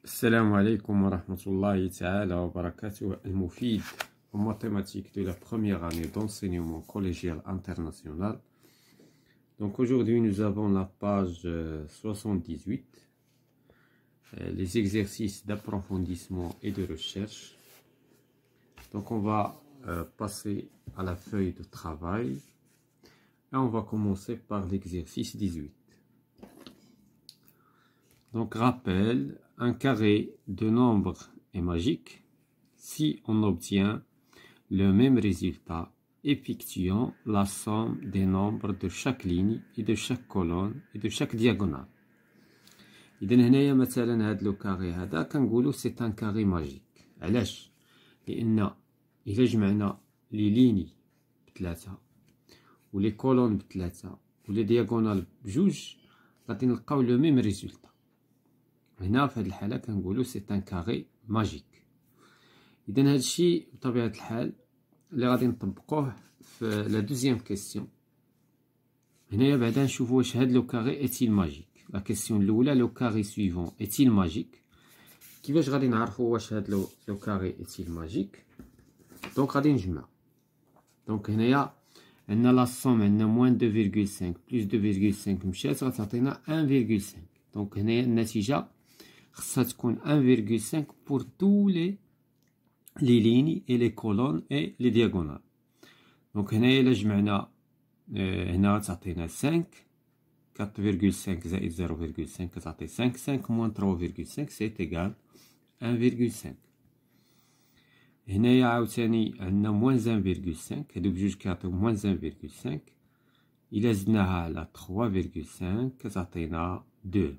السلام عليكم ورحمة الله تعالى وبركاته. المفيد en mathématiques de la première année d'enseignement collégial international. Donc aujourd'hui nous avons la page 78, les exercices d'approfondissement et de recherche. Donc on va passer à la feuille de travail et on va commencer par l'exercice 18. Donc rappel, un carré de nombre est magique si on obtient le même résultat effectuant la somme des nombres de chaque ligne et de chaque colonne et de chaque diagonale. إذن هنايا مثلا هاد لو كاري هذا كنقولو سي ان كاري ماجيك. علاش؟ لأن إلا جمعنا لي ليني بثلاثة ولي كولون بثلاثة ولي دياغونال بجوج غادي نلقاو لو ميم ريزولتا. هنا في هاد الحالة كنقولو سي ان كاري ماجيك. إذن هادشي بطبيعة الحال اللي غادي نطبقوه في لا دوزيام كيسيون. هنايا بعدا نشوفو واش هاد لو كاري ايتيل ماجيك. لا كيسيون الاولى لو كاري سويفون ايتيل ماجيك. كيفاش غادي نعرفو واش هاد لو كاري ايتيل ماجيك؟ دونك غادي نجمع. دونك هنايا عندنا لا سوم، عندنا موان 2.5 بلس 2.5 مشات غتعطينا 1.5. دونك هنايا النتيجة خصها تكون 1.5 pour tous les lignes et les colonnes et les diagonales. دونك هنايا إلا جمعنا هنا غتعطينا 5. 4.5 زائد 0.5 كتعطي 5. 5 moins 3.5 c'est égal 1.5. هنايا عاوتاني عندنا موان 1.5، هادو بجوج كيعطيو موان 1.5. إلا زدناها على 3.5 كتعطينا 2.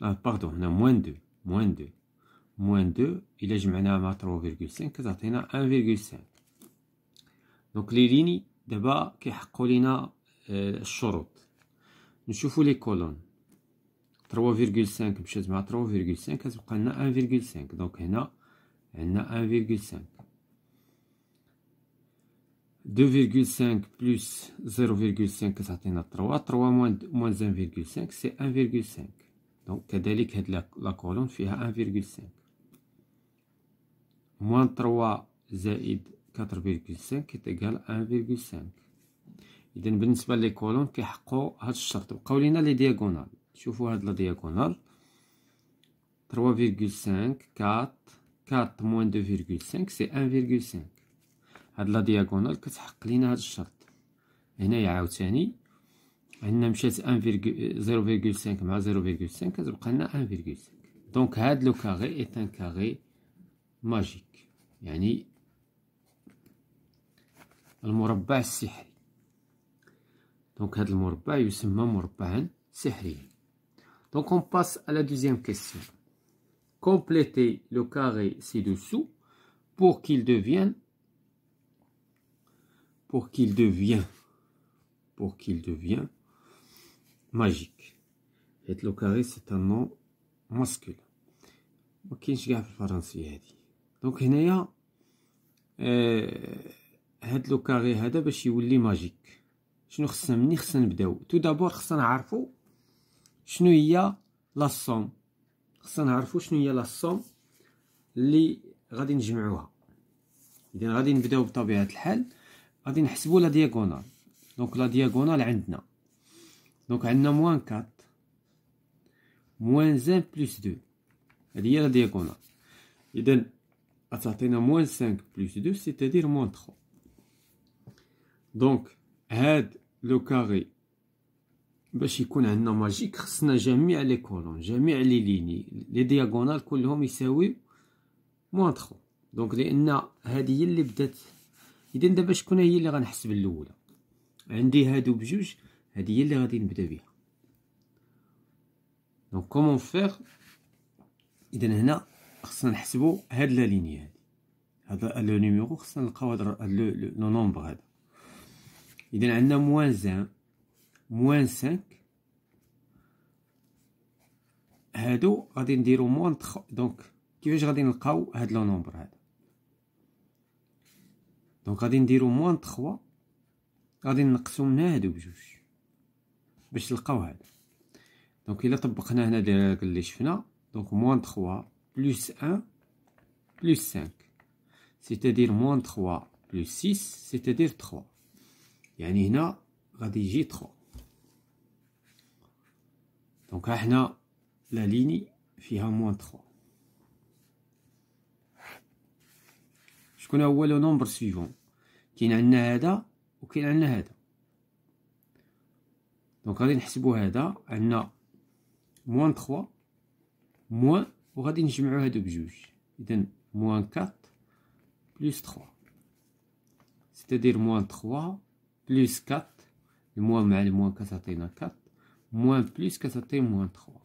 باردون هنا موان 2 إلا جمعناها مع 3.5 كتعطينا 1.5. دونك لي ليني دابا كيحققوا لينا الشروط. نشوفوا لي كولون 3.5 مشات مع 3.5 كتبقى لنا 1.5. دونك هنا عندنا 1.5. 2.5 بلس 0.5 كتعطينا 3 موان 1.5 سي 1.5. دونك كذلك هاد لا كولون فيها 1.5. موان 3 زائد 4.5 كتقال 1.5. إذن بالنسبة لي كولون كيحققوا هاد الشرط. بقاو لينا لي دياغونال. شوفوا هاد لا دياغونال 3.5 4 موان 2.5 سي 1.5. هاد لا دياغونال كتحقق لينا هاد الشرط. هنايا عاوتاني عندنا مشات 0.5 مع 0.5 كتبقى لنا 1.5. دونك هاد لو كاري ايت ان كاري ماجيك، يعني المربع السحري. دونك هاد المربع يسمى مربعا سحريا. دونك on passe à la deuxième question. Complétez le carré ci-dessous pour qu'il devienne magique. Et le carré c'est un nom masculin. مكاينش كاع في الفرنسية هادي. دونك هنايا هاد لو كاري هذا باش يولي ماجيك شنو خصنا مني نبداو؟ تو دابور خصنا نعرفو شنو هي لا صوم. خصنا نعرفو شنو هي لا صوم اللي غادي نجمعوها. اذا غادي نبداو بطبيعة الحال غادي نحسبو لا دياغونال. دونك لا دياغونال عندنا، دونك عندنا موان 4 موان 1 بلس 2. هادي هي لا دياغونال. اذا غتعطينا موان 5 بلس 2 سيتادير موان 3. دونك هاد لو كاري باش يكون عندنا ماجيك خصنا جميع لي كولون جميع لي ليني لي دياغونال كلهم يساويو موان 3. دونك لان هادي هي اللي بدات. اذا دابا شكون هي اللي غنحسب الاولى؟ عندي هادو بجوج، هادي هي اللي غادي نبدا بها. دونك كومون فيغ؟ اذا هنا خصنا نحسبو هاد لا ليني هادي، هذا لو نيميرو خصنا نلقاو هاد لو نومبر هذا. إذا عندنا موان 1 موان 5 هادو غادي نديرو موان 3. دونك كيفاش غادي نلقاو هاد لو نومبر هذا؟ دونك غادي نديرو موان 3 غادي نقسو من هادو بجوج باش نلقاو هذا. دونك الا طبقنا هنا داك اللي شفنا، دونك موان 3 بلس 1 بلس 5، سيتادير موان 3 بلس 6 سيتادير 3، يعني هنا غادي يجي 3. دونك ها حنا لا ليني فيها موان 3. شكون هو لو نومبر سويفون؟ كاين عندنا هذا وكاين عندنا هذا. دونك غادي نحسبو هذا، عندنا موان 3 موان، وغادي نجمعو هادو بجوج، اذا موان 4 بلس 3، سيتادير موان 3 بلس 4، الموان مع الموان كتعطينا 4، موان بلس كتعطي موان 3،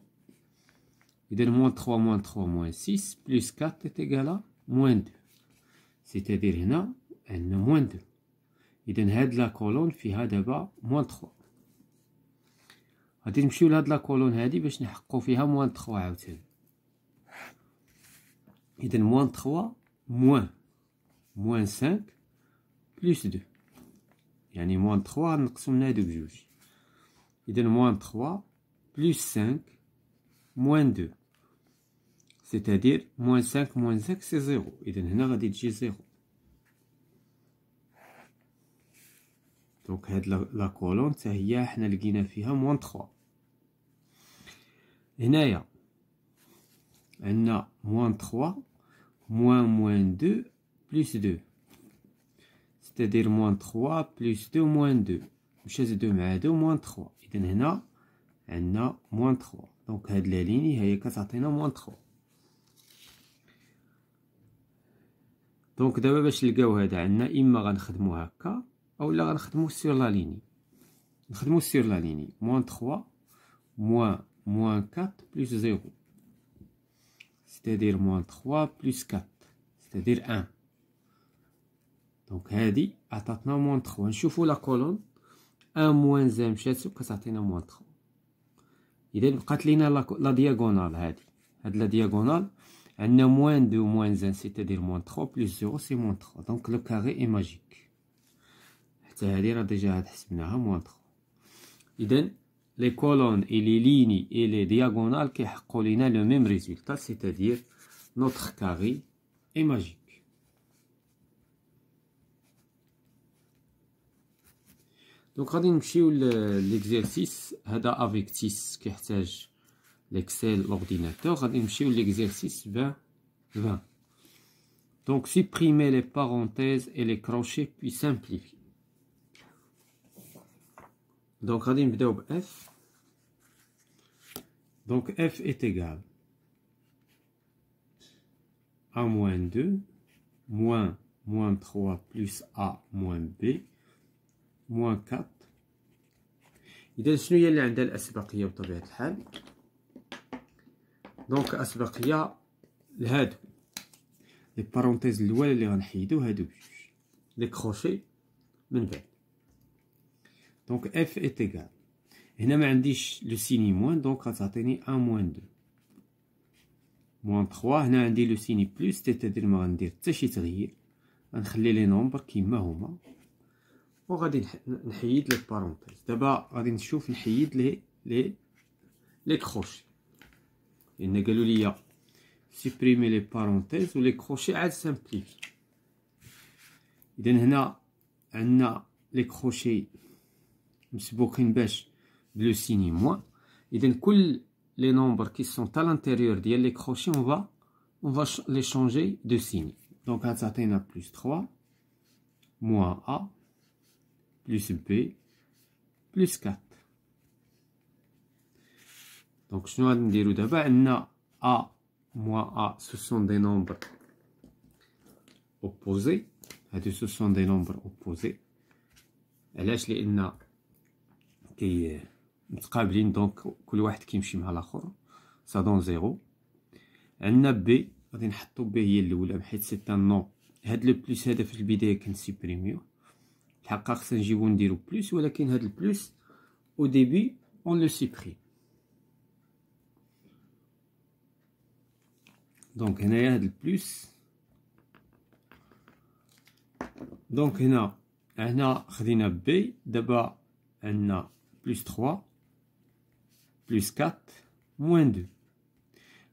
اذا موان 3 موان 3 موان 6 بلس 4 تيغالا موان 2، سيتادير هنا عندنا موان 2. اذا هاد لا كولون فيها دابا موان 3. غادي نمشيو لهاد لا كولون هادي باش نحققو فيها موان 3 عاوتاني. اذا موان 3 موان 5 بلس 2، يعني موان 3 نقسم من هادو بجوج، اذا موان 3 بلس 5 موان 2، سيتادير موان 5 موان 5 سي 0، اذا هنا غادي تجي 0. دونك هاد لا كولون حتى هي حنا لقينا فيها موان 3. هنايا عندنا موان 3 موان 2 بلس 2، سيتادير موان 3 بلس 2 موان 2، مشات 2 مع 2 موان 3، اذا هنا عندنا موان 3. دونك هاد لا ليني هي كتعطينا موان 3. دونك دابا باش نلقاو هذا عندنا اما غنخدمو هكا اولا غنخدمو سير لا ليني. نخدمو سير لا ليني، موان 3 موان 4 بلس 0، سيتادير موان 3 بلس 4 سيتادير 1. دونك هادي عطاتنا موان 3. نشوفو لا كولون 1 موان زا مشات كتعطينا موان 3. اذا بقات لينا لا دياغونال هادي، هاد لا دياغونال عندنا موان 2 موان زان سيتادير موان 3 بلس 0 سي موان 3. دونك لو كاري اي ماجيك، حتى هادي راه ديجا هاد حسبناها موان 3. اذا لي كولون اي لي ليني اي لي دياغونال كيحققوا لينا لو ميم ريزولتا، سيتادير نوتر كاري اي ماجيك. دونك غادي نمشيو ليكزيرسيس هذا افيك تيس كيحتاج ليكسيل لورديناتور. غادي نمشيو ليكزيرسيس 20. Donc supprimer les parenthèses et les crochets puis simplifier. Donc غادي نبداو ب f. Donc f est égal a moins 2 moins 3 plus a moins b moins 4. إذا شنو هي اللي عندها الأسبقية بطبيعة الحال؟ دونك أسبقية لهادو لي بارونتيز الأولى اللي غنحيدو هادو بجوج، لي كروشي من بعد. دونك اف ايت ايكال، هنا ما عنديش لو سيني موان، دونك غتعطيني ان موان 2 موان 3. هنا عندي لو سيني بلوس، تيتادير ما غندير حتى شي تغيير، غنخلي لي نومبر كيما هما وغادي نحيد لي بارونتيز. دابا غادي نشوف نحيد لي كروشي، لأن قالوا لي سوبريمي لي بارونتيز و لي كروشي عاد سامبليفي. إذا هنا عندنا لي كروشي مسبوقين باش بلو سيني موان. إذا كل لي نومبر كي سون تا لانتيريور ديال لي كروشي اون فا لي شونجي دو سيني. دونك غتعطينا بلوس 3 موان ا plus B plus 4. Donc شنو غادي نديرو دابا؟ عندنا A moins A ce sont des nombres opposés. هادو ce sont des nombres opposés. علاش؟ لأن متقابلين، دونك كل واحد كيمشي مع الآخر، ça donne 0. عندنا B غادي نحطو B هي الأولى حيت سي ان نون. هاد لو بلوس هذا في البداية كنسيبريميوه، الحقيقة خصنا نجيبو نديرو بلوس، ولكن هاد البلوس او ديبي اون لو سيبريم. دونك هنايا هاد البلوس، دونك هنا خدينا بي، دابا عندنا بلوس 3 plus 4 moins 2.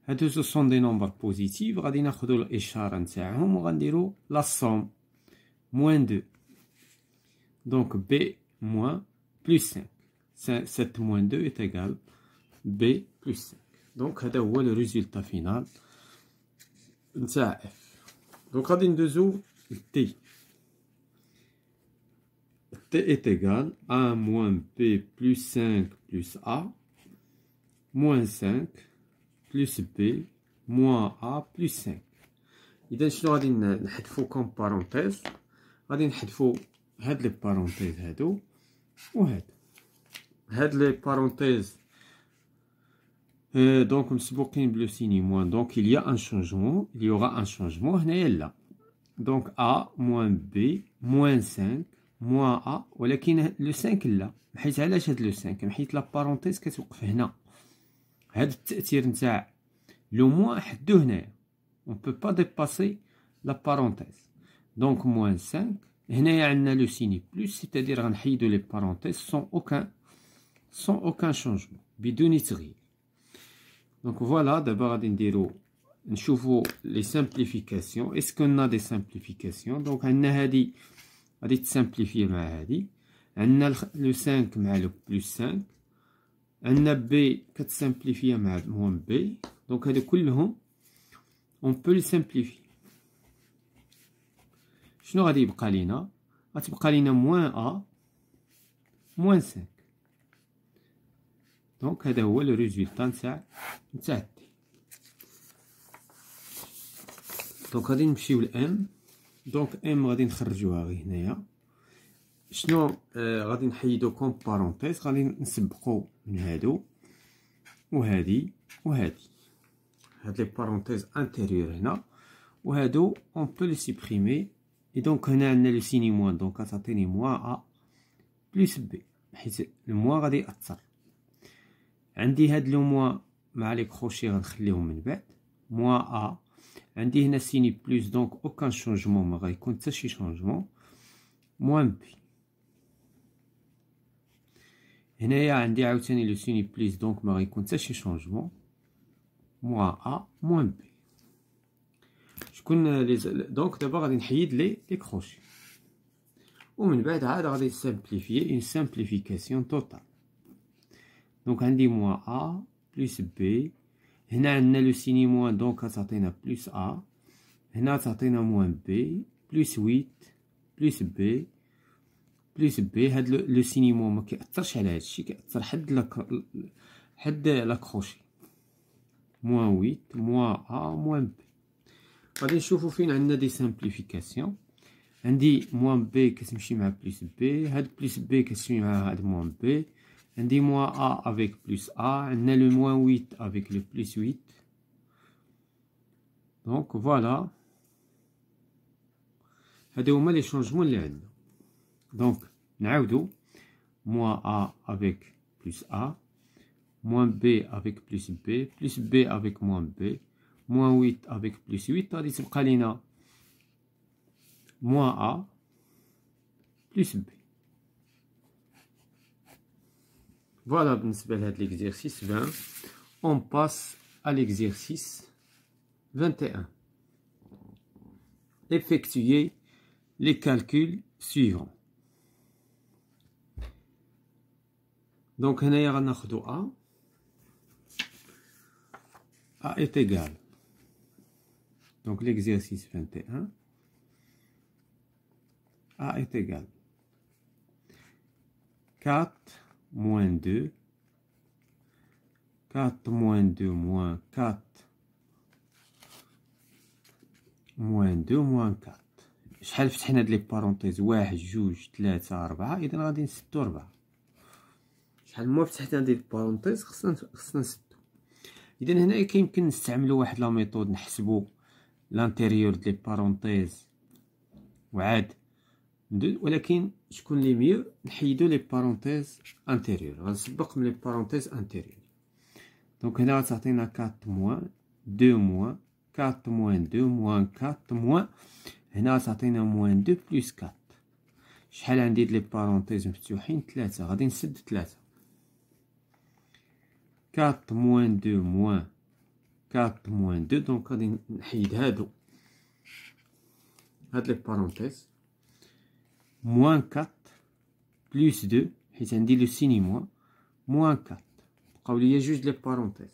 هادو ce sont des nombres positifs. غادي ناخدو الإشارة نتاعهم وغنديرو la somme moins 2. Donc B moins plus 5. 7 moins 2 est égal B plus 5. Donc هذا هو le résultat final نتاع F. Donc غادي ندوزو T. T est égal à moins B plus 5 plus A moins 5 plus B moins A plus 5. إذا شنو غادي نحذفو كوم بارونتيز؟ غادي نحذفو هاد لي بارونتيز هادو هاد لي بارونتيز donc مسبوقين بلو سيني موان. donc il y a un changement, il y aura un changement هنايا لا. donc A moins B moins 5 moins A ولكن لو 5 لا. حيت علاش هاد لو 5؟ حيت لا بارونتيز كتوقف هنا. هاد التأثير نتاع لو موان حدو هنايا. on peut pas dépasser la parenthèse. donc moins 5 هنايا عندنا لو سيني بلس c'est-à-dire غنحيدو لي بارونتيز sans aucun changement بدون تغيير. donc voilà دابا غادي نديرو نشوفو لي simplifications. est-ce qu'on a des simplifications؟ donc عندنا هادي غادي تسامبليفي مع هادي. عندنا لو 5 مع لو بلس 5. عندنا بي كتسامبليفي مع موان بي. donc هادو كلهم on peut les simplifier. شنو غادي يبقى لينا؟ غتبقى لينا موان ا موان 5. دونك هذا هو لو ريزولتا نتاع تي. دونك غادي نمشيو لام. دونك ام غادي نخرجوها غير هنايا. شنو غادي نحيدو كوم بارونتيز. غادي نسبقو من هادو وهادي وهادي. هاد لي بارونتيز انتيريور هنا وهادو اون بو لي سيبريمي. et donc هنا عندنا لو سيني موان. دونك غتعطيني موان ا بلس بي حيت الموان غادي يأثر. عندي هاد لو موان مع لي كروشي غنخليهم من بعد. موان ا عندي هنا سيني بلس دونك اوكان شونجمون ما غيكون حتى شي شونجمون. موان بي هنايا عندي عاوتاني لو سيني بلس دونك ما غيكون حتى شي شونجمون. موان ا موان بي. شكون دونك دابا غادي نحيد لي كروشي ومن بعد عاد غادي نسامبليفيي اون سامبليفيكاسيون توتال. دونك عندي موان ا بلس بي. هنا عندنا لو سيني موان دونك غتعطينا بلس ا. هنا تعطينا موان بي بلس 8 بلس بي بلس بي. هاد لو سيني موان ما كيأثرش على هادشي. كيأثر حد لا كروشي. موان 8 موان ا موان بي. غادي نشوفو فين عندنا دي سامبليفيكاسيون. عندي موان بي كتمشي مع بلس بي. هاد بلس بي كتمشي مع هاد موان بي. عندي موان ا افيك بلس ا. عندنا لو موان 8 افيك لو بلس 8. دونك فوالا هادو هما لي شونجمون اللي عندنا. دونك نعاودو موان ا افيك بلس ا moins b avec plus b plus b avec moins b moins 8 avec plus 8 غادي تبقى لينا moins a plus b. Voilà بالنسبة لهاد l'exercice 20. On passe à l'exercice 21. Effectuez les calculs suivants. Donc هنايا غناخدو a. A est égal. Donc l'exercice 21. A est égal. 4 moins 2. 4 moins 2 moins 4. moins 2 moins 4. شحال فتحنا هاد لي بارونتيز؟ 1 2 3 4. إذا غادي نسدو 4. شحال ما فتحنا هاد البارونتيز خصنا نسدو. إذا هنا كيمكن نستعملو واحد لا ميثود نحسبو لانتيريور دي بارونتيز وعاد ولكن شكون لي ميو نحيدو لي بارونتيز انتيريور. غنسبق من لي بارونتيز انتيريور. دونك هنا غتعطينا 4 موان 2 موان 4 موان 2 موان 4 موان. هنا غتعطينا موان 2 بلس 4. شحال عندي د لي بارونتيز مفتوحين؟ 3. غادي نسد 3. 4 moins 2 moins 4 moins 2. Donc غادي نحيد هاد لي بارونتيز. moins 4 plus 2 حيت عندي لو سيني موان moins 4. بقاو ليا جوج لي بارونتيز.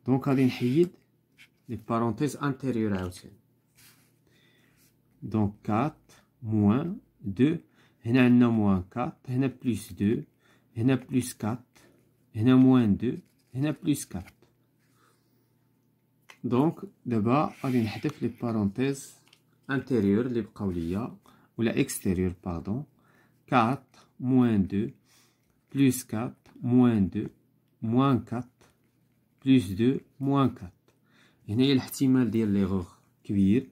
دونك غادي نحيد لي بارونتيز انتيريور عاوتاني. دونك 4 moins 2. هنا عندنا moins 4. هنا plus 2. هنا plus 4. هنا moins 2. هنا plus 4. دونك دابا غادي نحذف لي بارونتيز انتيريور اللي بقاو ليا ولا اكستيريور باردون. 4 moins 2 plus 4 moins 2 moins 4 plus 2 moins 4. هنايا الاحتمال ديال ليغور كبير.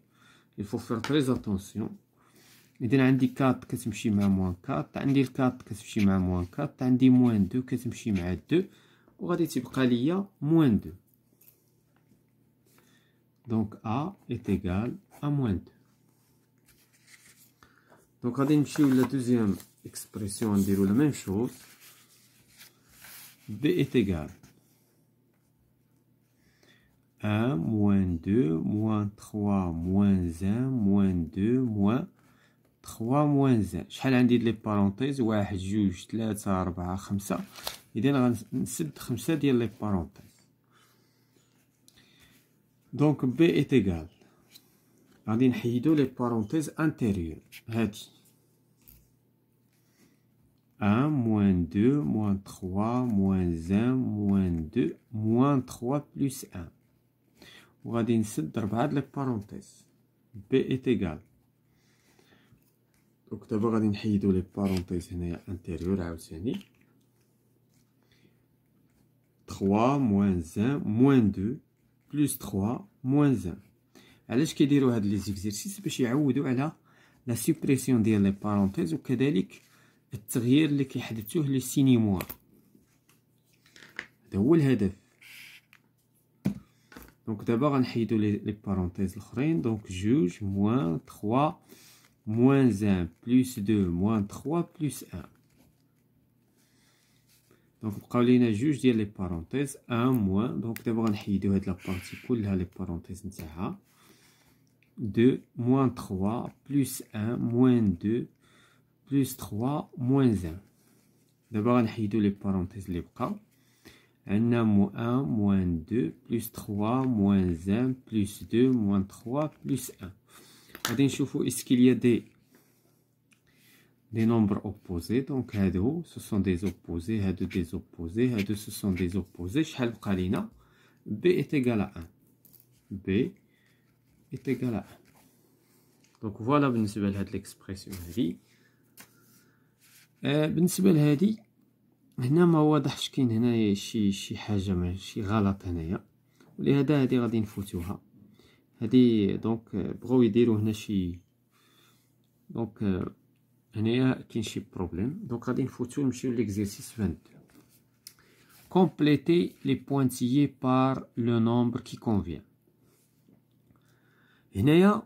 il faut faire très attention. إذا عندي 4 كتمشي مع موان 4، عندي 4 كتمشي مع موان 4، عندي موان 2 كتمشي مع 2، وغادي تبقى ليا موان 2. دونك A est égal à moins 2. دونك غادي نمشيو لا دوزيام اكسبرسيون نديرو لا ميم شوز. B est égal 1 moins 2 moins 3 moins 1 moins 2 moins 3 moins 1. شحال عندي لي بارونتيز؟ 1 2 3 4 5. إذا غنسد 5 ديال لي بارونتيز. دونك B est égal غادي نحيدو لي بارونتيز انتيريور هادي 1 moins 2 moins 3 moins 1 moins 2 moins 3 plus 1. وغادي نسد 4 لي بارونتيز. B est égal. دونك دابا غادي نحيدو لي بارونتيز هنايا انتيريور عاوتاني 3 moins 1 moins 2 plus 3 moins 1. علاش كيديروا هاد لي زيكزيرسيس؟ باش يعودوا على لا سوبريسيون ديال لي بارونتيز وكذلك التغيير اللي كيحدثوه لي سيني موان. هذا هو الهدف. دونك دابا غنحيدو لي بارونتيز الاخرين. دونك 2 moins 3 moins 1 plus 2 moins 3 plus 1. دونك بقاو لينا جوج ديال لي بارونتيز 1 موان. دونك دابا غنحيدو هاد لابارتي كلها لي بارونتيز نتاعها 2 moins 3 plus 1 moins 2 plus 3 moins 1. دابا غنحيدو لي بارونتيز اللي بقاو. عندنا 1 moins 2 plus 3 moins 1 plus 2 moins 3 plus 1. غادي نشوفو اسكيل يا des nombres opposés. Donc هادو ce sont des opposés, هادو des opposés, هادو ce sont des opposés. شحال بقى لينا؟ B est égal à 1. B est égal à 1. Donc voilà بالنسبة لهاد l'expression هادي. بالنسبة لهادي هنا ما واضحش، كاين هنايا شي حاجة ماشي غلط هنايا، ولهذا هادي غادي نفوتوها. هادي دونك بغاو يديرو هنا شي دونك هنايا كاين شي بروبليم. دونك غادي نفوتو نمشيو ليكزيرسيس 22. Complétez les pointillés par le nombre qui convient. هنايا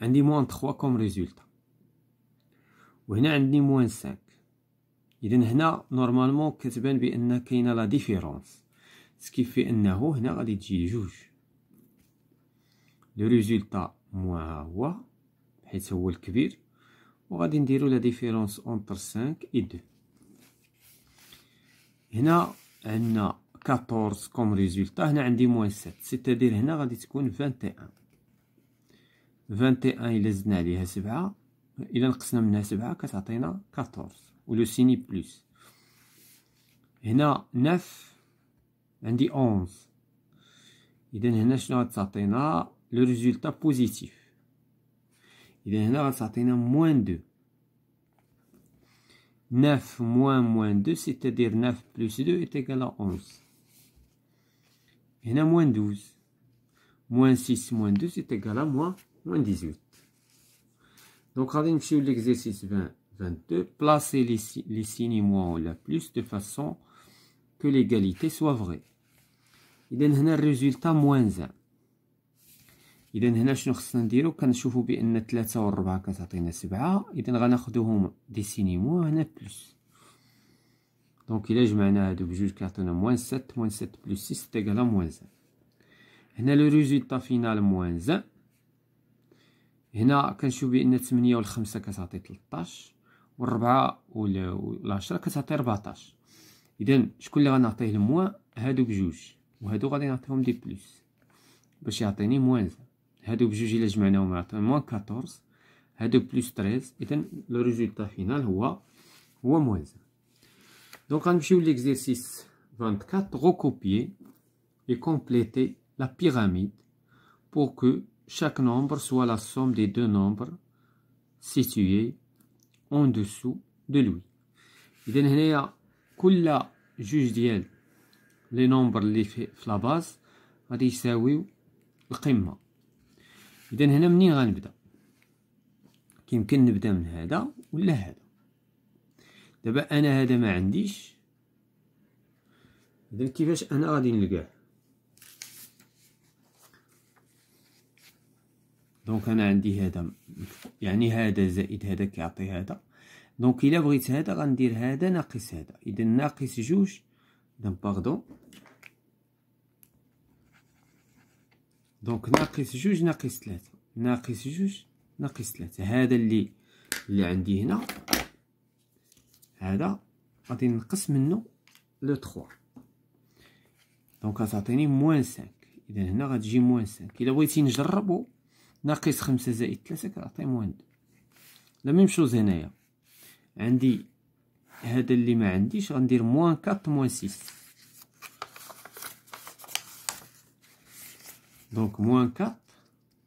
عندي moins 3 comme résultat، وهنا عندي moins 5. إذا هنا نورمالمون كتبان بأن كاينة لا ديفيرونس، سكيفي أنه هنا غادي تجي جوج. لو ريزولتا موان ها هو حيت هو الكبير، وغادي نديرو لا ديفيرونس اونتر 5 و 2. هنا عندنا 14 كوم ريزولتا، هنا عندي موان 7، سيتادير هنا غادي تكون 21. 21 إلا زدنا عليها 7، إلا نقصنا منها 7 كتعطينا 14 ولو سيني بلوس. هنا 9 عندي 11، إذا هنا شنو غتعطينا؟ لو ريزولتا بوزيتيف. إذا هنا غتعطينا موان 2. 9 موان 2 سيتادير 9 بلوس 2 est égal à 11. هنا موان 12. موان 6 موان 2 c'est égal à موان 18. Donc غادي نمشيو ليكزيرسيس 22. Placez les signes moins ou la plus de façon que l'égalité soit vraie. إذا هنا الريزولتا موان 1. إذا هنا شنو خصنا نديرو؟ كنشوفو بأن 3 و 4 كتعطينا 7، إذا غناخدوهم دي سيني موان هنا بلوس. دونك إلا جمعنا هادو بجوج كيعطينا موان 7. موان 7 بلس 6 تيكالا موان 1. هنا لو ريزولتا فينال موان 1. هنا كنشوف بأن 8 و 5 كتعطي 13 و 4 و 10 كتعطي 14. إذا شكون اللي غنعطيه الموان؟ هادو بجوج وهادو غادي نعطيهم دي بلس باش يعطيني موان 1. هادو بجوج إلا جمعناهم يعطيني موان 14. هادو بلس 13. إذا لو ريزولتا فينال هو موان 1. دونك غنمشيو ليكزيرسيس 24. recopier et compléter la pyramide pour que chaque nombre soit la somme des deux nombres situés en dessous de lui. إذا هنايا كل جوج ديال لي نومبر اللي في لا باز غادي يساويو القمة. إذا هنا منين غنبدا؟ كيمكن نبدا من هذا ولا هذا. دابا انا هذا ما عنديش، اذا كيفاش انا غادي نلقاه؟ دونك انا عندي هذا، يعني هذا زائد هذا كيعطي هذا. دونك الا بغيت هذا غندير هذا ناقص هذا. اذا ناقص جوج، اذا باردون، دونك ناقص جوج ناقص ثلاثة، ناقص جوج ناقص ثلاثة. هذا اللي عندي هنا، هذا غادي نقص منه لو 3، دونك غتعطيني موان 5. اذا هنا غتجي موان 5. الا بغيتي نجربو، ناقص 5 زائد 3 كتعطي موان 2. لا ميم شوز هنايا، عندي هذا اللي ما عنديش، غندير موان 4 موان 6. دونك موان 4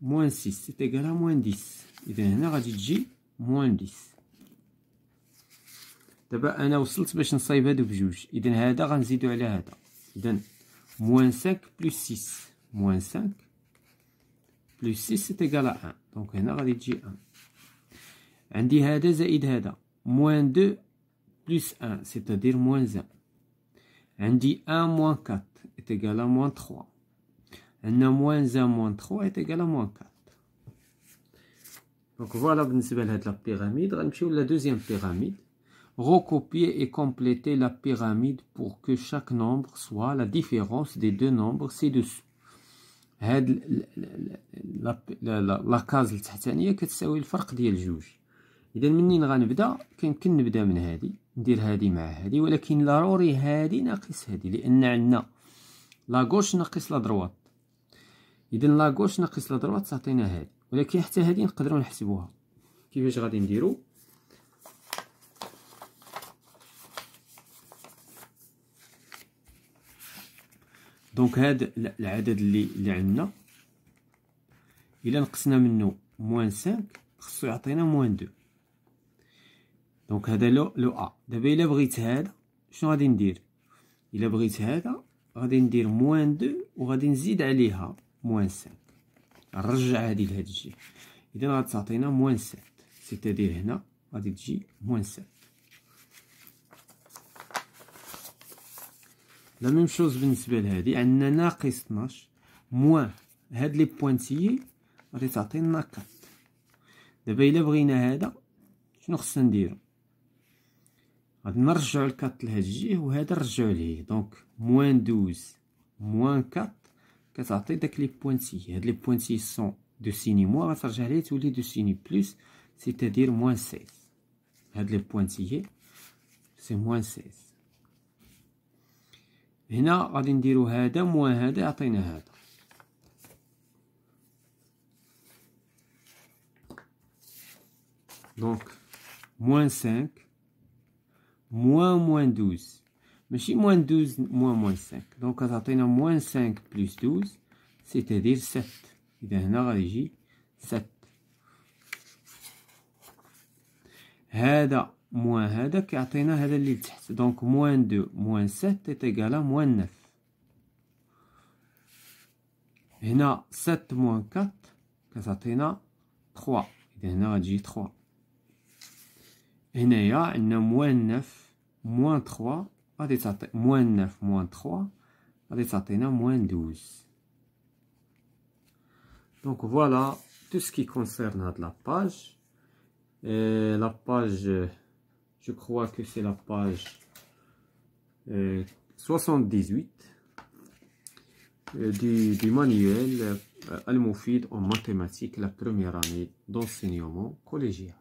موان 6 سي ايكال موان 10. اذا هنا غادي تجي موان 10. دابا انا وصلت باش نصايب هادو بجوج. اذا هذا غنزيدو على هذا. اذا موان 5 بلس 6، موان 5 بلس 6 سي ايكال 1. دونك هنا غادي تجي 1. عندي هذا زائد هذا، موان 2 بلس 1 سيتادير موان 1. عندي 1 موان 4 est égal à موان 3. عندنا موان 1 موان 3 est égal à موان 4. دونك فوالا بالنسبة لهاد لا بيراميد. غنمشيو لا دوزيام بيراميد. Recopier et compléter la pyramide pour que chaque nombre soit la différence des deux nombres ci-dessous. هاد لا كاز التحتانية كتساوي الفرق ديال جوج. إذا منين غنبدا؟ كيمكن نبدا من هادي، ندير هادي مع هادي، ولكن ضروري هادي ناقص هادي، لأن عندنا لا غوش ناقص لا دروات. إذا لا غوش ناقص لا دروات تعطينا هادي، ولكن حتى هادي نقدروا نحسبوها. كيفاش غادي نديرو؟ دونك هاد العدد اللي عندنا الا نقصنا منه موان 5 خصو يعطينا موان 2. دونك هذا لو ا. دابا الا بغيت هذا شنو غادي ندير؟ الا بغيت هذا غادي ندير موان 2 وغادي نزيد عليها موان 5، نرجع هذه لهاد الجهه. اذا غتعطينا موان 7، سيتادير هنا غادي تجي موان 7. لا ميم شوز بالنسبه لهادي، عندنا ناقص 12 موان هاد لي بوانتيي غادي تعطينا 4. دابا الا بغينا هذا شنو خصنا نديرو؟ غادي نرجعو الكات لهاد الجهه وهذا نرجعو ليه. دونك موان 12 موان 4 كتعطي داك لي بوانتيي. هاد لي بوانتيي سون دو سيني موان، غترجع ليه تولي دو سيني بلس، سيتادير موان 16. هاد لي بوانتيي سي موان 16. هنا غادي نديرو هذا موان هذا يعطينا هذا. دونك موان 5 موان 12، ماشي موان 12 موان 5. دونك غتعطينا موان 5 بلس 12 سيتادير 7. إذا هنا غادي يجي 7. هذا موان هذا كيعطينا هذا اللي لتحت. دونك موان 2 موان 7 est égal à موان 9. هنا 7 موان 4 كتعطينا 3. إذا هنا غتجي 3. هنايا عندنا موان 9 موان 3 غادي تعطي موان 9 موان 3 غادي تعطينا موان 12. دونك فوالا tout ce qui concerne هاد لا باج. La page, je crois que c'est la page 78 du manuel Al-Moufid en mathématiques, la première année d'enseignement collégial.